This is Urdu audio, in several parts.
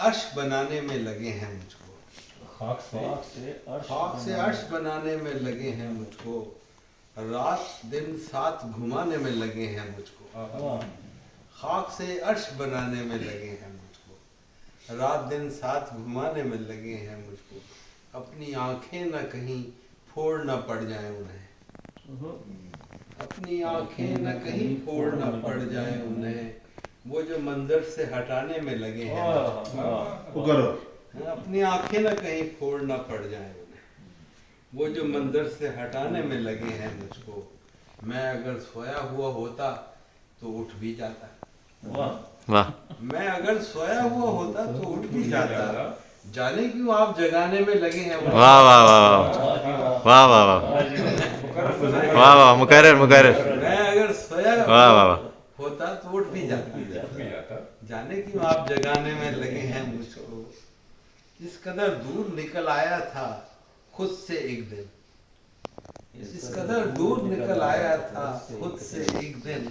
عرش بنانے میں لگے ہیں مجھ کو، خاک سے عرش بنانے میں لگے ہیں مجھ کو، رات دن ساتھ گھمانے میں لگے ہیں مجھ کو، خاک سے عرش بنانے میں لگے ہیں مجھ کو، رات دن ساتھ گھمانے میں لگے ہیں مجھ کو، اپنی آنکھیں نہ کہیں پھوڑ نہ پڑ جائیں انہیں، اپنی آنکھیں نہ کہیں پھوڑ نہ پڑ جائیں انہیں، وہ جو منظر سے ہٹانے میں لگے ہیں اپنی آنکھیں نہ کہیں پھوڑ نہ پڑ جائیں انہیں، وہ جو منظر سے ہٹانے میں لگے ہیں مجھ کو، میں اگر سویا ہوا ہوتا تو اٹھ بھی جاتا، میں اگر سویا ہوا ہوتا تو اٹھ بھی جاتا، جانے کیوں آپ جگانے میں لگے ہیں۔ واہ واہ واہ واہ واہ واہ واہ واہ مکرر مکرر، میں اگر سویا واہ واہ واہ ہوتا تو اٹھ بھی جاتا، جانے کیوں آپ جگانے میں لگے ہیں مجھ کو، اس قدر دور نکل آیا تھا خود سے ایک دن، اس قدر دور نکل آیا تھا خود سے ایک دن،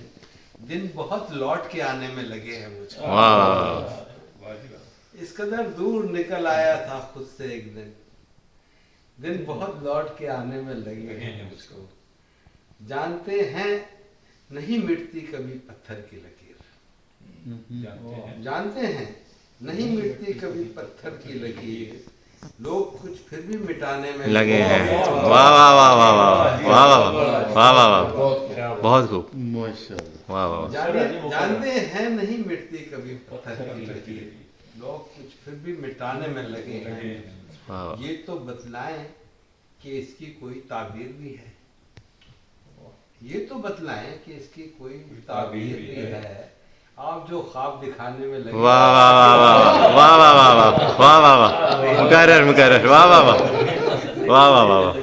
دن بہت لوٹ کے آنے میں لگے ہیں مجھ کو، اس قدر دور نکل آیا تھا خود سے ایک دن، دن بہت لوٹ کے آنے میں لگے ہیں مجھ کو، جانتے ہیں نہیں مٹتی کبھی پتھر کی لکیر، جانتے ہیں نہیں مٹتی کبھی پتھر کی لکیر، لوگ کچھ پھر بھی مٹانے میں لگے ہیں، واہ واہ واہ واہ واہ واہ واہ واہ واہ واہ، بہت خوب، واہ واہ، جانتے ہیں نہیں مٹتی کبھی پتھر کی لکیر، لوگ کچھ پھر بھی مٹانے میں لگے ہیں، یہ تو بتلائیں کہ اس کی کوئی تعبیر بھی ہے، یہ تو بتلائیں کہ اس کی کوئی تعبیر بھی ہے، آپ جو خواب دکھانے میں لگے، واہ واہ واہ واہ واہ واہ واہ واہ واہ واہ، مکرر مکرر، واہ واہ واہ واہ واہ واہ،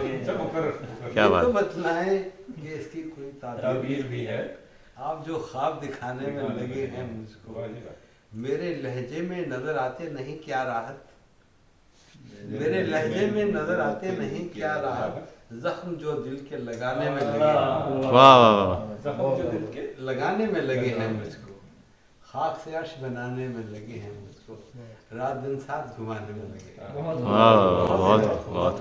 کیا یہ بات، تو بتلائیں کہ اس کی کوئی تعبیر بھی ہے، آپ جو خواب دکھانے میں لگے ہیں مجھ کو، میرے لہجے میں نظر آتے نہیں کیا راحت، میرے لہجے میں نظر آتے نہیں کیا راحت، زخم جو دل کے لگانے میں لگے ہیں، واہ واہ واہ، زخم جو دل کے لگانے میں لگے ہیں مجھ کو، خاک سے عرش بنانے میں لگے ہیں مجھ کو، رات دن ساتھ گھمانے میں لگے ہیں، واہ واہ، بہت بہت